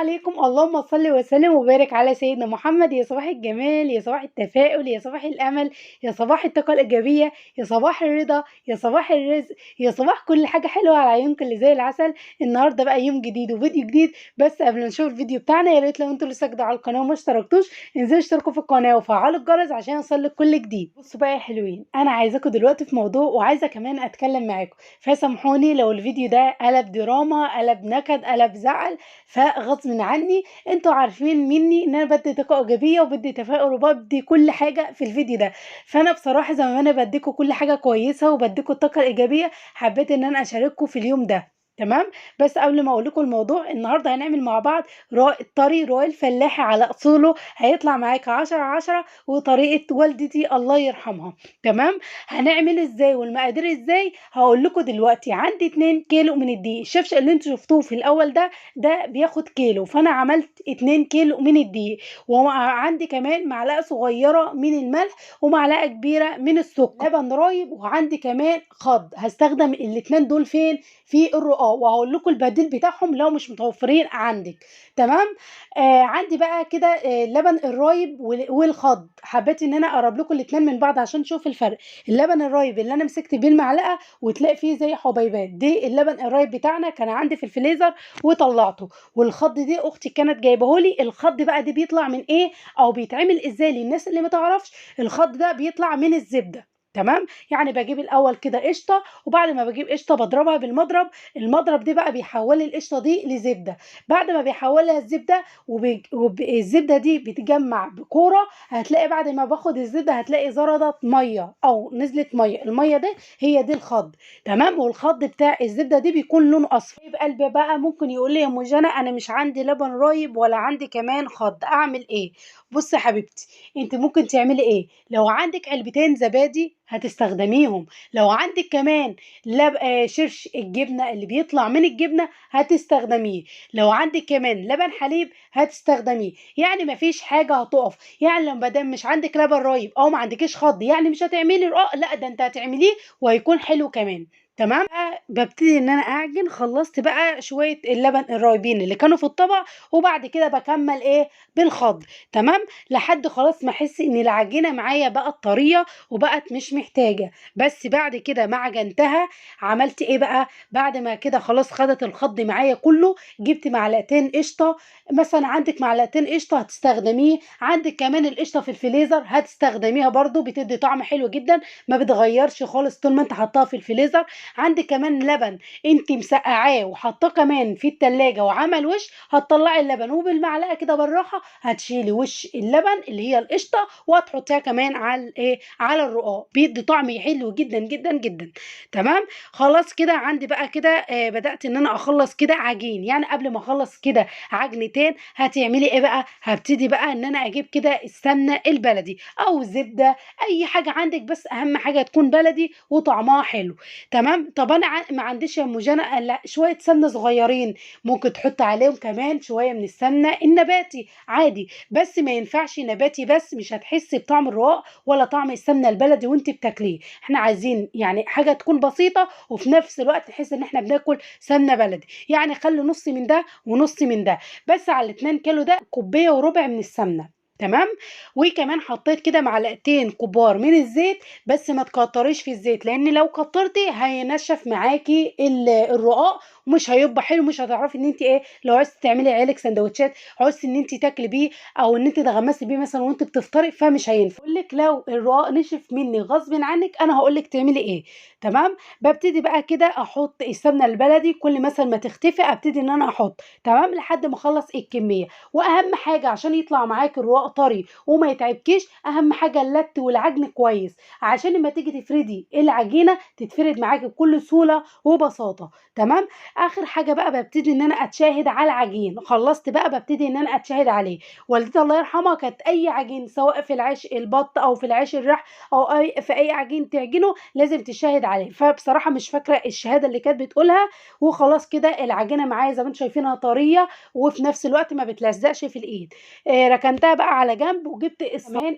عليكم، اللهم صل وسلم وبارك على سيدنا محمد. يا صباح الجمال، يا صباح التفاؤل، يا صباح الأمل، يا صباح الطاقة الإيجابية، يا صباح الرضا، يا صباح الرزق، يا صباح كل حاجة حلوة على عيونكم اللي زي العسل. النهارده بقى يوم جديد وفيديو جديد. بس قبل ما نشوف الفيديو بتاعنا، يا ريت لو انتوا لسه جديد على القناة وما اشتركتوش انزلوا اشتركوا في القناة وفعلوا الجرس عشان يوصلك كل جديد. بصوا بقى يا حلوين، انا عايزاكم دلوقتي في موضوع وعايزة كمان اتكلم معاكم، فسامحوني لو الفيديو ده قلب دراما، قلب نكد، قلب زعل، فغصب عني. انتوا عارفين مني ان انا بدي طاقه ايجابيه وبدي تفاؤل وبدي كل حاجه في الفيديو ده. فانا بصراحه زي ما انا بديكوا كل حاجه كويسه وبديكوا الطاقه الايجابيه، حبيت ان انا اشارككم في اليوم ده. تمام. بس قبل ما اقول لكم الموضوع، النهارده هنعمل مع بعض طريق رؤى الفلاحي على اصوله. هيطلع معاك 10/10، وطريقه والدتي الله يرحمها. تمام. هنعمل ازاي والمقادير ازاي هقول لكم دلوقتي. عندي 2 كيلو من الدقيق. الشفشق اللي انتوا شفتوه في الاول ده بياخد كيلو، فانا عملت 2 كيلو من الدقيق. وعندي كمان معلقه صغيره من الملح ومعلقه كبيره من السكر، لبن رايب، وعندي كمان خض. هستخدم الاتنين دول فين؟ في الرقاق، وهقول لكم البديل بتاعهم لو مش متوفرين عندك. تمام. عندي بقى كده اللبن الرايب والخض. حبيت ان انا اقرب لكم الاتنين من بعض عشان تشوف الفرق. اللبن الرايب اللي انا مسكت بيه المعلقه وتلاقي فيه زي حبيبات، دي اللبن الرايب بتاعنا، كان عندي في الفريزر وطلعته. والخض دي اختي كانت جايبهولي. الخض بقى دي بيطلع من ايه او بيتعمل ازاي للناس اللي ما تعرفش؟ الخض ده بيطلع من الزبده. تمام. يعني بجيب الاول كده قشطه، وبعد ما بجيب قشطه بضربها بالمضرب. المضرب دي بقى بيحول القشطه دي لزبده. بعد ما بيحولها الزبده الزبده دي بتجمع بكوره. هتلاقي بعد ما باخد الزبده هتلاقي زردت ميه او نزلت ميه. الميه دي هي دي الخض. تمام. والخض بتاع الزبده دي بيكون لونه اصفر. طيب قلبي بقى ممكن يقول لي يا ام جنى انا مش عندي لبن رايب ولا عندي كمان خض، اعمل ايه؟ بصي يا حبيبتي، انت ممكن تعملي ايه؟ لو عندك علبتين زبادي هتستخدميهم. لو عندك كمان شرش الجبنه اللي بيطلع من الجبنه هتستخدميه. لو عندك كمان لبن حليب هتستخدميه. يعني مفيش حاجه هتقف. يعني لو مادام مش عندك لبن رايب او ما عندكيش خض يعني مش هتعملي رقاق، لا ده انت هتعمليه وهيكون حلو كمان. تمام. ببتدي ان انا اعجن. خلصت بقى شويه اللبن الرايبين اللي كانوا في الطبق، وبعد كده بكمل ايه؟ بالخض. تمام. لحد خلاص ما احس ان العجينه معايا بقت طريه وبقت مش محتاجه. بس بعد كده ما عجنتها عملت ايه بقى؟ بعد ما كده خلاص خدت الخض معايا كله، جبت معلقتين قشطه. مثلا عندك معلقتين قشطه هتستخدميه، عندك كمان القشطه في الفريزر هتستخدميها برضو، بتدي طعم حلو جدا، ما بتغيرش خالص طول ما انت حطاها في الفريزر. عندك كمان لبن انت مسقعاه وحطاه كمان في التلاجة وعمل وش، هتطلعي اللبن وبالمعلقه كده بالراحه هتشيلي وش اللبن اللي هي القشطه وهتحطيها كمان على الايه؟ على الرقاق، بيدي طعم حلو جدا جدا جدا. تمام. خلاص كده عندي بقى كده بدات ان انا اخلص كده عجين. يعني قبل ما اخلص كده عجنتين هتعملي ايه بقى؟ هبتدي بقى ان انا اجيب كده السمنه البلدي او الزبده، اي حاجه عندك، بس اهم حاجه تكون بلدي وطعمها حلو. تمام. طب انا ما عنديش يا ام جنى الا شويه سمنه صغيرين، ممكن تحط عليهم كمان شويه من السمنه النباتي عادي. بس ما ينفعش نباتي بس، مش هتحسي بطعم الرقاق ولا طعم السمنه البلدي وانت بتاكليه. احنا عايزين يعني حاجه تكون بسيطه وفي نفس الوقت نحس ان احنا بناكل سمنه بلدي. يعني خلي نص من ده ونص من ده. بس على 2 كيلو ده كوبايه وربع من السمنه. تمام. وكمان حطيت كده معلقتين كبار من الزيت، بس ما تكتريش في الزيت لان لو كترتي هينشف معاكي الرقاق ومش هيبقى حلو. مش هتعرفي ان انت ايه، لو عايزه تعملي عيالك سندوتشات، عايزه ان انت تاكلي بيه او ان انت تغمسي بيه مثلا وانت بتفطري، فمش هينفع. اقول لك لو الرقاق نشف مني غصب عنك انا هقول لك تعملي ايه. تمام. ببتدي بقى كده احط السمنه البلدي، كل مثلا ما تختفي ابتدي ان انا احط. تمام. لحد ما اخلص الكميه. واهم حاجه عشان يطلع معاك الرقاق طري وما يتعبكيش، اهم حاجه اللت والعجن كويس عشان لما تيجي تفردي العجينه تتفرد معاكي بكل سهوله وبساطه. تمام. اخر حاجه بقى ببتدي ان انا اتشاهد على العجين. خلصت بقى ببتدي ان انا اتشاهد عليه. والدتي الله يرحمها كانت اي عجين سواء في العيش البط او في العيش الرح او في اي عجين تعجنه لازم تشاهد عليه. فبصراحه مش فاكره الشهاده اللي كانت بتقولها. وخلاص كده العجينه معايا زي ما انتم شايفينها طريه وفي نفس الوقت ما بتلزقش في الايد. ركنتها بقى على جنب وجبت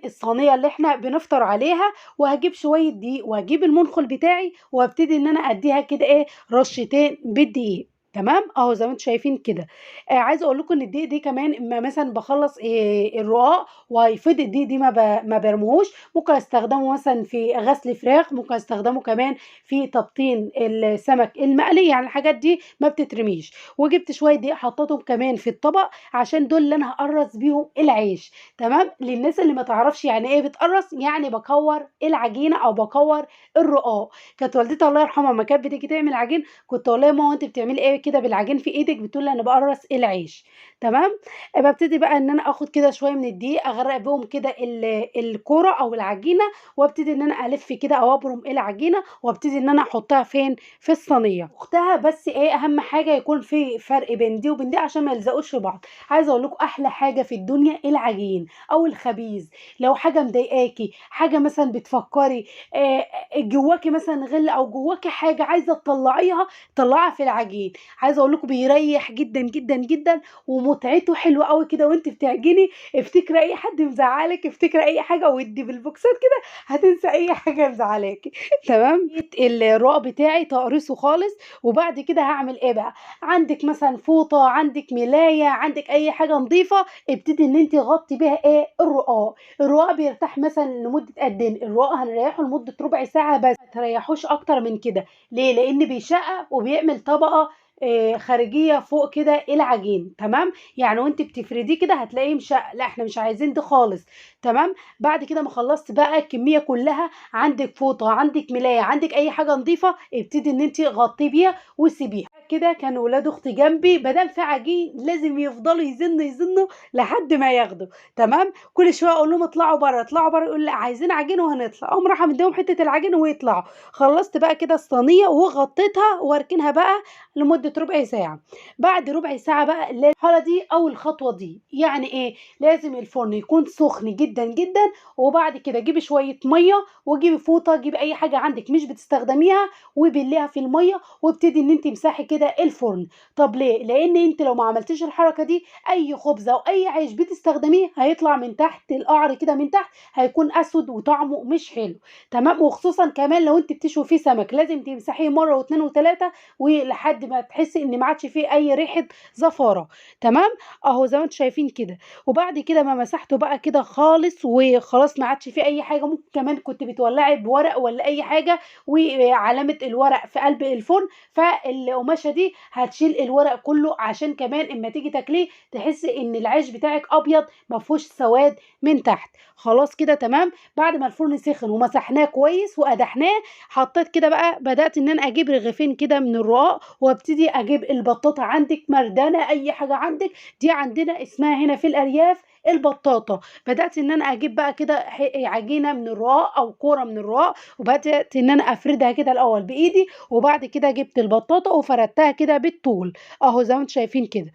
الصينيه اللي احنا بنفطر عليها، وهجيب شويه دقيق وهجيب المنخل بتاعي وابتدي ان انا اديها كده ايه رشتين بالدقيق. تمام، أهو زي ما أنتم شايفين كده. عايزة أقول لكم إن الدقيق دي كمان أمّا مثلًا باخلّص الرقاق وهيفيض الدقيق دي ما بارميهوش، ممكن أستخدمه مثلًا في غسل فراخ، ممكن أستخدمه كمان في تبطين السمك المقلي، يعني الحاجات دي ما بتترميش. وجبت شوية دقيق حطيتهم كمان في الطبق عشان دول اللي أنا هاقرّص بيهم العيش، تمام. للناس اللي ما تعرفش يعني إيه بتقرّص، يعني باكوّر العجينة أو باكوّر الرقاق. كانت والدتي الله يرحمها أمّا كانت بتيجي تعمل عجين كنت أقول لها: "يا ماما هو أنتِ بتعملي إيه كده بالعجين في إيدِك؟" بتقول لي: "أنا باقرّص العيش." تمام. بابتدي بقى إن أنا آخد كده شوية من الدقيق أغرّق بيهم كده الكورة أو العجينة، وابتدي إن أنا ألِف كده أو أبرم العجينة، وابتدي إن أنا أحطها فين، في الصينية. أختها بس إيه أهم حاجة يكون في فرق بين دي وبين دي عشان ما يلزقوش في بعض. عايزة أقول لكم أحلى حاجة في الدنيا العجين أو الخبيز. لو حاجة مضايقاكِ، حاجة مثلًا بتفكّري جواكِ مثلًا غِل أو جواكِ حاجة عايزة تطلّعيها طلّعها في العجين. عايزة أقول لكم بيريّح جدًا، جدًا، جدًا، ومتعته حلوة أوي كده وأنتِ بتعجني. افتكري أي حد مزعّلِك، افتكري أي حاجة وادّي بالبوكسات كده هتنسى أي حاجة مزعلاكِ. تمام. الرقاق بتاعي تقريصه خالص، وبعد كده هاعمل إيه بقى، عندِك مثلًا فوطة، عندِك ملاية، عندِك أي حاجة نضيفة، ابتدي إن أنتِ غطّي بيها إيه، الرقاق. الرقاق بيرتاح مثلًا لمدة قد إيه، الرقاق هنريّحه لمدة ربع ساعة بس، ما تريّحوش أكتر من كده. ليه؟ لإن بيشقّق وبيعمل طبقة خارجية فوق كده العجين، تمام. يعني وأنتِ بتفرديه كده هتلاقيه مشقّق، لأ إحنا مش عايزين ده خالص، تمام. بعد كده ما خلّصتِ بقى الكمية كلّها، عندِك فوطة، عندِك ملاية، عندِك أي حاجة نضيفة، ابتدي إن أنتِ غطّيه بيها وسيبيها. كده كان ولاد أختي جنبي ما دام في عجين لازم يفضلوا يزنّوا، يزنّوا لحد ما ياخدوا، تمام. كل شوية أقول لهم اطلعوا برّه، اطلعوا برّه، يقولوا لأ عايزين عجين وهنطلع، أقوم رايحة مدّياهم حتّة العجين ويطلعوا. خلّصت بقى كده الصينية وغطّيتها واركنها بقى لمدة ربع ساعة. بعد ربع ساعة بقى المرحلة دي أو الخطوة دي، يعني إيه، لازم الفرن يكون سُخن جدًا، جدًا. وبعد كده جيبي شوية مَيّة وجيبي فوطة، جيبي أي حاجة عندِك مش بتستخدميها وبلّيها في المَيّة وابتدي إن أنتِ امسحي كده الفرن. طب ليه؟ لإن أنتِ لو ما عملتيش الحركة دي أي خبز أو أي عيش بتستخدميه هيطلع من تحت القعر كده من تحت هيكون أسود وطعمه مش حلو، تمام. وخصوصًا كمان لو أنتِ بتشوي فيه سمك لازم تمسحيه مرة و2 و3 ولحد ما تحسي إن ما عادش فيه أي ريحة زفارة، تمام. أهو زي ما أنتم شايفين كده. وبعد كده ما مسحته بقى كده خالص وخلاص ما عادش فيه أي حاجة، ممكن كمان كنتِ بتولّعي بورق والّا أي حاجة وعلامة الورق في قلب الفرن، فالقماشة دي هتشيل الورق كله عشان كمان أمّا تيجي تاكليه تحسي إن العيش بتاعِك أبيض ما فيهوش سواد من تحت. خلاص كده تمام. بعد ما الفرن سخن ومسحناه كويس وقدحناه، حطيت كده بقى بدأت إن أنا أجيب رغيفين كده من الرقاق وابتدي أجيب البطاطا عندِك، مردانة، أي حاجة عندِك، دي عندنا اسمها هنا في الأرياف البطاطا. بدأت إن أنا أجيب بقى كده عجينة من الرقاق أو كورة من الرقاق، وبدأت إن أنا أفردها كده الأول بإيدي، وبعد كده جبت البطاطا وفردتها كده بالطول، أهو زي ما أنتم شايفين كده.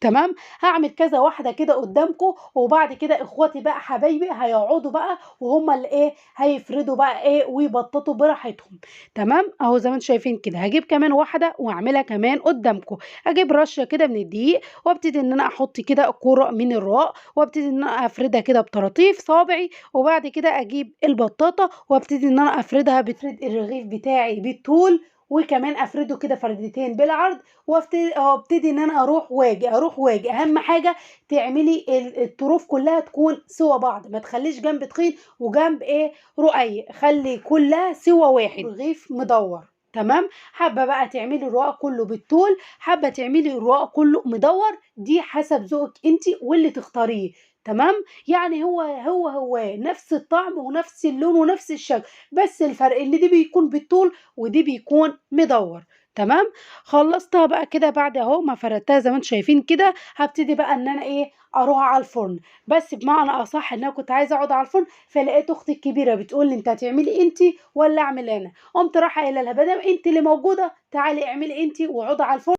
تمام. هاعمل كذا واحدة كده قدّامكم، وبعد كده إخواتي بقى حبايبي هيقعدوا بقى وهُم اللي إيه، هيفردوا بقى إيه ويبططوا براحتهم، تمام. أهو زي ما أنتم شايفين كده. هاجيب كمان واحدة وأعملها كمان قدّامكم. أجيب رشة كده من الدقيق وابتدي إن أنا أحط كده كورة من الرقاق وابتدي إن أنا أفردها كده بطراطيف صوابعي، وبعد كده أجيب البطاطا وابتدي إن أنا أفردها بافرد الرغيف بتاعي بالطول، وكمان أفرده كده فردتين بالعرض، وابتدي إن أنا أروح وآجي، أروح وآجي. أهم حاجة تعملي الطروف كلّها تكون سِوَى بعض، ما تخلّيش جنب تخين وجنب إيه، رقيق، خلّي كلّها سِوَى واحد، رغيف مدوّر، تمام. حابة بقى تعملي الرقاق كلّه بالطول، حابة تعملي الرقاق كلّه مدوّر، دي حسب ذوقِك أنتِ واللي تختاريه، تمام. يعني هو نفس الطعم ونفس اللون ونفس الشكل، بس الفرق إن دي بيكون بالطول ودي بيكون مدوّر، تمام. خلّصتها بقى كده بعد أهو ما فردتها زي ما أنتم شايفين كده، هابتدي بقى إن أنا إيه، أروح على الفرن. بس بمعنى أصح إن أنا كنت عايزة أقعد على الفرن، فلقيت أختي الكبيرة بتقول لي: "أنتِ هتعملي أنتِ والّا أعمل أنا؟" قُمت رايحة قايلة لها: "ما دام أنتِ اللي موجودة تعالي اعملي أنتِ واقعدي على الفرن."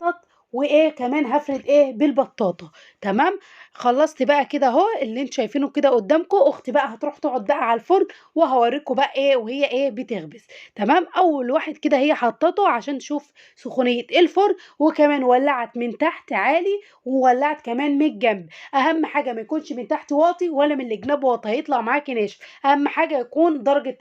وايه كمان هفرد ايه بالبطاطا. تمام. خلصت بقى كده اهو اللي انتوا شايفينه كده قدامكم. اختي بقى هتروح تقعد بقى على الفرن وهوريكم بقى ايه وهي ايه بتخبز. تمام. اول واحد كده هي حطته عشان تشوف سخونيه الفرن، وكمان ولعت من تحت عالي وولعت كمان من الجنب. اهم حاجه ما يكونش من تحت واطي ولا من الجناب واطي، هيطلع معاكي ناشف. اهم حاجه يكون درجه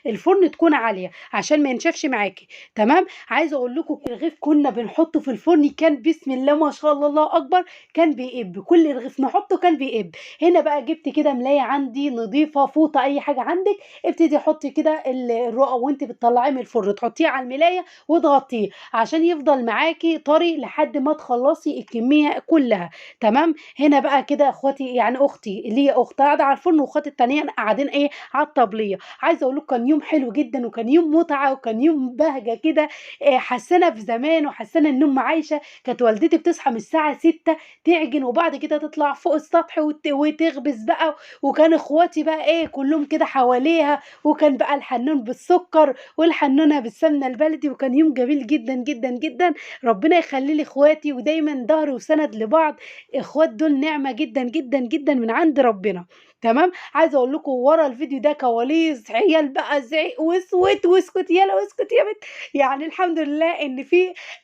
الفرن تكون عاليه عشان ما ينشفش معاكي. تمام. عايزه اقول لكم الرغيف كنا بنحطه في الفرن كان بسم الله ما شاء الله الله اكبر كان بيقب، كل رغيف نحطه كان بيقب. هنا بقى جبت كده ملايه عندي نظيفه، فوطه، اي حاجه عندك، ابتدي حطي كده الرقاق وانت بتطلعيه من الفرن، تحطيه على الملايه وتغطيه عشان يفضل معاكي طري لحد ما تخلصي الكميه كلها. تمام. هنا بقى كده اخواتي، يعني اختي اللي هي اخت قاعده على الفرن واخواتي التانيين قاعدين ايه على الطبليه. عايزه اقول لكم كان يوم حلو جدا وكان يوم متعه وكان يوم بهجه كده. حسنا في زمان وحسنا ان ام عايشه كانت والدتي بتصحى من الساعه 6 تعجن وبعد كده تطلع فوق السطح وتخبز بقى. وكان اخواتي بقى ايه كلهم كده حواليها، وكان بقى الحنون بالسكر والحنونه بالسمنه البلدي، وكان يوم جميل جدا جدا جدا. ربنا يخلي لي اخواتي ودايما ظهر وسند لبعض. اخوات دول نعمه جدا جدا جدا من عند ربنا. تمام. عايزه اقول لكم ورا الفيديو ده كواليس عيال بقى زعيق واسكت واسكت يلا واسكت يا بنت. يعني الحمد لله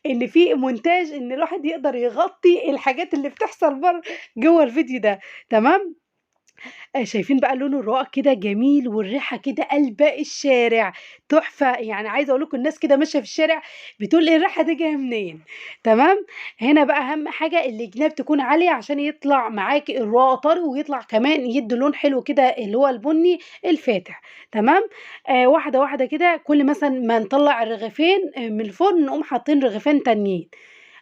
ان في مونتاج ان الواحد يقدر يغطي الحاجات اللي بتحصل بره جوه الفيديو ده. تمام. شايفين بقى لون الرقاق كده جميل والريحه كده قلب الشارع تحفه. يعني عايزه اقول لكم الناس كده ماشيه في الشارع بتقول ايه الريحه دي جايه منين. تمام. هنا بقى اهم حاجه الجناب تكون عاليه عشان يطلع معاكي الرقاق طري ويطلع كمان يدي لون حلو كده اللي هو البني الفاتح. تمام. واحده واحده كده، كل مثلا ما نطلع الرغيفين من الفرن نقوم حاطين رغيفين تانيين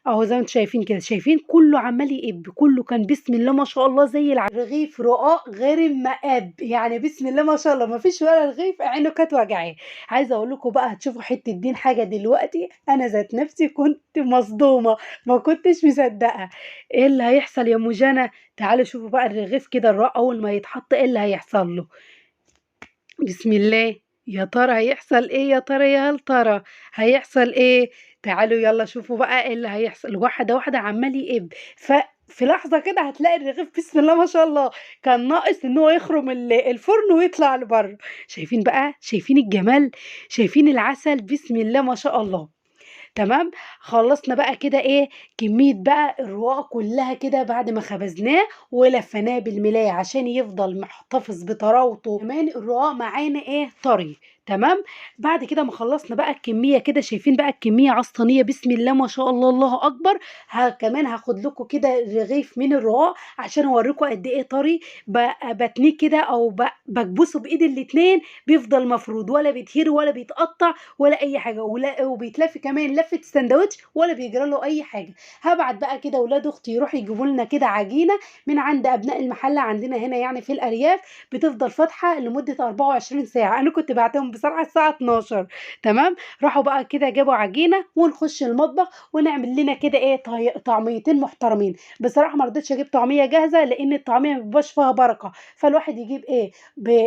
اهو زي ما انتم شايفين كده. شايفين كله عمال يقب، كله كان بسم الله ما شاء الله زي رغيف رقاق غير ما قب. يعني بسم الله ما شاء الله ما فيش ولا رغيف عينه كانت وجعاه. عايزه اقول لكم بقى هتشوفوا حته دين حاجه دلوقتي انا ذات نفسي كنت مصدومه، ما كنتش مصدقه. ايه اللي هيحصل يا ام جنى؟ تعالوا شوفوا بقى الرغيف كده الرقاق اول ما يتحط ايه اللي هيحصل له. بسم الله. يا ترى هيحصل ايه؟ يا ترى يا هل ترى هيحصل ايه؟ تعالوا يلا شوفوا بقى ايه اللي هيحصل. واحده واحده عمال يقب، ففي لحظه كده هتلاقي الرغيف بسم الله ما شاء الله كان ناقص ان هو يخرم الفرن ويطلع لبره. شايفين بقى؟ شايفين الجمال؟ شايفين العسل؟ بسم الله ما شاء الله. تمام. خلصنا بقى كده ايه كمية بقى الرقاق كلها كده بعد ما خبزناه ولفيناه بالملاية عشان يفضل محتفظ بطراوته، كمان الرقاق معانا ايه طري. تمام. بعد كده ما خلصنا بقى الكمية كده، شايفين بقى الكمية على الصينية بسم الله ما شاء الله الله اكبر. كمان هاخد لكم كده رغيف من الرقاق عشان اوريكم قد ايه طري. بتنيه كده او بكبسه بايد الاتنين بيفضل مفرود ولا بيتهري ولا بيتقطع ولا اي حاجه، وبيتلف كمان لفه السندوتش ولا بيجرى له اي حاجه. هبعت بقى كده اولاد اختي يروحوا يجيبوا لنا كده عجينه من عند ابناء المحله عندنا هنا يعني في الارياف، بتفضل فاتحه لمده 24 ساعه. انا كنت بعتهم بصراحه الساعه 12. تمام. راحوا بقى كده جابوا عجينه ونخش المطبخ ونعمل لنا كده ايه طعميتين محترمين. بصراحه ما رضيتش اجيب طعميه جاهزه لان الطعميه ما بيبقاش فيها بركه، فالواحد يجيب ايه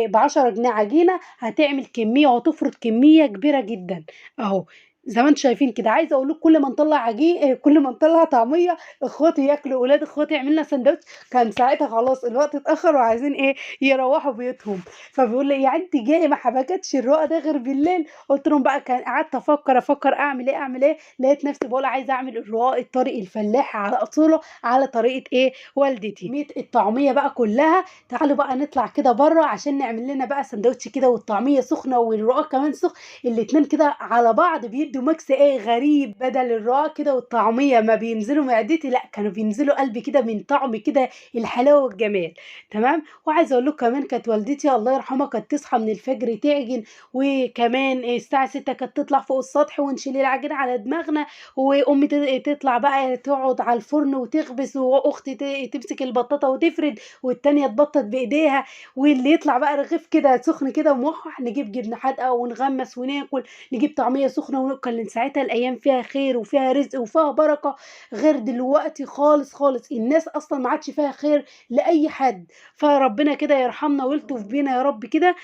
ب 10 جنيه عجينه هتعمل كميه وتفرط كميه كبيره جدا اهو زي ما انتم شايفين كده. عايزه اقول لكم كل ما نطلع عجين كل ما نطلع طعميه اخواتي ياكلوا، اولاد اخواتي عملنا سندوتش كان ساعتها خلاص الوقت اتاخر وعايزين ايه يروحوا بيوتهم. فبيقول لي يعني انت جاي ما حبكتش الرقه ده غير بالليل؟ قلت لهم بقى كان قعدت افكر اعمل ايه لقيت نفسي بقول عايزه اعمل الرقاق الطريق الفلاح على اصوله على طريقه ايه والدتي. ميت الطعميه بقى كلها. تعالوا بقى نطلع كده بره عشان نعمل لنا بقى سندوتش كده والطعميه سخنه والرقاق كمان سخن، الاتنين كده على بعض بيدوا ميكس ايه غريب. بدل الرقاق كده والطعميه ما بينزلوا معدتي، لا كانوا بينزلوا قلبي كده من طعم كده الحلاوه والجمال. تمام. وعايزه اقول لكم كمان كانت والدتي الله يرحمها كانت تصحى من الفجر تعجن، وكمان الساعه 6 كانت تطلع فوق السطح ونشيل العجين على دماغنا، وامي تطلع بقى تقعد على الفرن وتخبز، واختي تمسك البطاطا وتفرد والتانيه تبطط بايديها، واللي يطلع بقى رغيف كده سخن كده وموحح نجيب جبنه حادقه ونغمس وناكل، نجيب طعميه سخنه كان ساعتها الايام فيها خير وفيها رزق وفيها بركه، غير دلوقتي خالص خالص. الناس اصلا ما عادش فيها خير لاي حد. فربنا كده يرحمنا ويلطف بينا يا رب كده.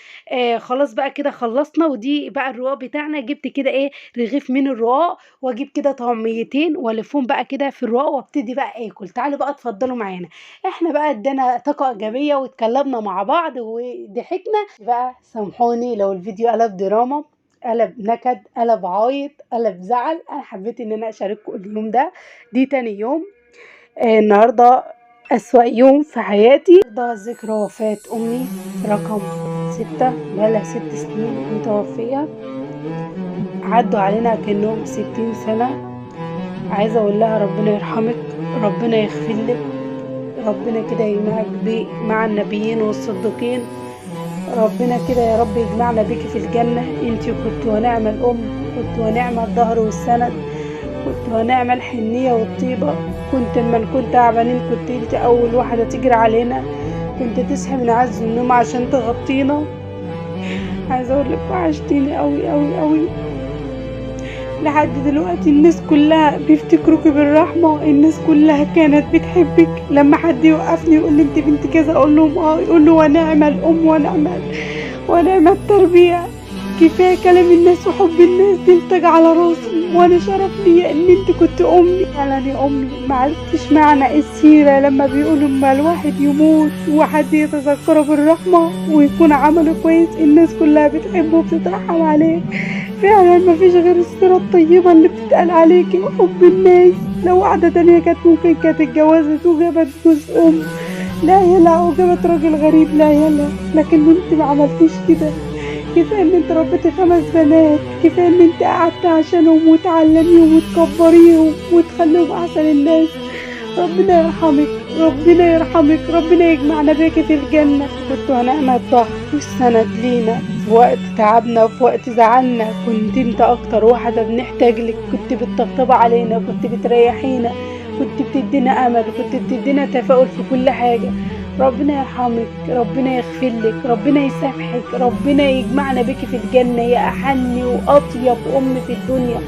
خلاص بقى كده خلصنا، ودي بقى الرقاق بتاعنا. جبت كده ايه رغيف من الرقاق، واجيب كده طعميتين والفهم بقى كده في الرقاق، وابتدي بقى اكل. تعالوا بقى اتفضلوا معانا. احنا بقى ادانا طاقه ايجابيه واتكلمنا مع بعض وضحكنا بقى. سامحوني لو الفيديو قلب دراما، قلب نكد، قلب عايط، قلب زعل. انا حبيت ان انا اشارككم اليوم ده. دي تاني يوم. النهارده اسوأ يوم في حياتي. ده ذكرى وفاة امي رقم 6، بقالها 6 سنين متوفية. عدوا علينا كأنهم 60 سنة. عايزة اقول لها ربنا يرحمك، ربنا يغفر لك، ربنا كده يجمعك مع النبيين والصديقين. ربنا كده يا رب يجمعنا بيكي في الجنة. انتي كنت ونعم الأم، كنت ونعم الظهر والسند، كنت ونعم الحنية والطيبة. كنت لما نكون تعبانين كنت انت أول واحدة تجري علينا، كنت تصحي من عز النوم عشان تغطينا. عايزة أقول لك وحشتيني أوي أوي أوي. لحد دلوقتي الناس كلها بيفتكروك بالرحمة، الناس كلها كانت بتحبك. لما حد يوقفني يقول لي انت بنت كذا اقول لهم يقول له ونعم الام ونعم التربية. كفاية كلام الناس وحب الناس دي انتج على راسي، وانا شرف لي ان انت كنت امي. فعلا يا امي ما عرفتش معنى السيرة لما بيقولوا اما الواحد يموت وحد يتذكره بالرحمة ويكون عمله كويس الناس كلها بتحبه وبتترحم عليه. فعلا ما فيش غير السيرة الطيبة اللي بتتقال عليكي وحب الناس. لو واحدة تانية كانت ممكن كانت اتجوزت وجابت جوز ام، لا يلا، وجابت راجل غريب، لا يلا، لكن انت ما عملتيش كده. كفايه ان انت ربيتي 5 بنات، كفايه ان انت قعدت عشانهم وتعلميهم وتكبريهم وتخليهم احسن الناس. ربنا يرحمك، ربنا يرحمك، ربنا يجمعنا بيكي في الجنة. كنت ونعم الظهر والسند لينا في وقت تعبنا وفي وقت زعلنا. كنت انت اكتر واحدة بنحتاج لك، كنت بتطبطب علينا، كنت بتريحينا، كنت بتدينا امل، كنت بتدينا تفاؤل في كل حاجة. ربنا يرحمك، ربنا يغفر لك، ربنا يسامحك، ربنا يجمعنا بك في الجنة يا أحن وأطيب أم في الدنيا.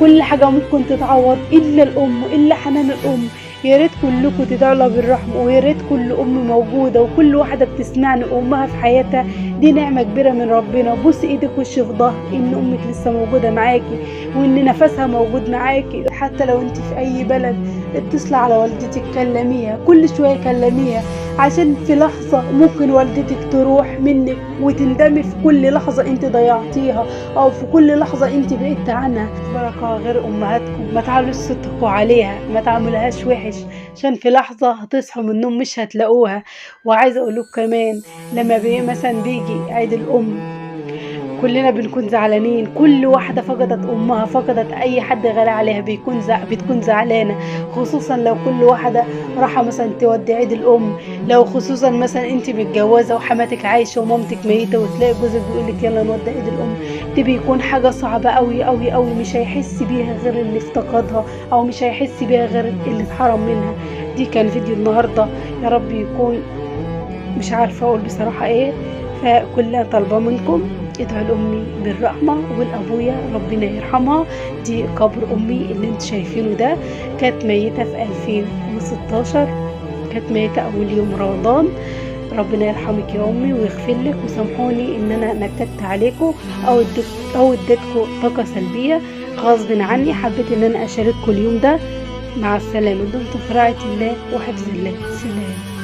كل حاجة ممكن تتعوض إلا الأم، إلا حنان الأم. يا ريت كلكم تدعوا لها بالرحمة، ويا ريت كل أم موجودة وكل واحدة بتسمعني أمها في حياتها. دي نعمة كبيرة من ربنا. بص إيدك وش في ظهر إن أمك لسه موجودة معاكي، وإن نفسها موجود معاكي. حتى لو أنت في أي بلد اتصلي على والدتك، كلميها كل شوية، كلميها، عشان في لحظة ممكن والدتك تروح منك وتندمي في كل لحظة انت ضيعتيها، او في كل لحظة انت بعدت عنها. بركة غير امهاتكم، ما تعلوش صوتكم عليها، ما تعملهاش وحش، عشان في لحظة هتصحوا من النوم مش هتلاقوها. وعايزة اقولك كمان لما مثلا بيجي عيد الام كلنا بنكون زعلانين. كل واحدة فقدت أمها، فقدت أي حد غالي عليها، بتكون زعلانة. خصوصا لو كل واحدة راحة مثلا تودي عيد الأم. لو خصوصا مثلا أنت متجوزة وحماتك عايشة ومامتك ميتة، وتلاقي جوزك بيقولك يلا نودي عيد الأم. دي بيكون حاجة صعبة أوي أوي أوي، مش هيحس بيها غير اللي افتقدها، أو مش هيحس بيها غير اللي اتحرم منها. دي كان فيديو النهاردة، يا رب يكون، مش عارفة أقول بصراحة إيه. فكلنا طالبة منكم ادعوا لأمي بالرحمة، والأبويا ربنا يرحمها. دي قبر أمي اللي انتوا شايفينه ده. كانت ميتة في 2016، كانت ميتة أول يوم رمضان. ربنا يرحمك يا أمي ويغفر لك، وسامحوني إن أنا نكدت عليكم أو اديتكم طاقة سلبية غصب عني. حبيت إن أنا أشارككم اليوم ده. مع السلامة، دمتم في رعاية الله وحفظ الله. سلام.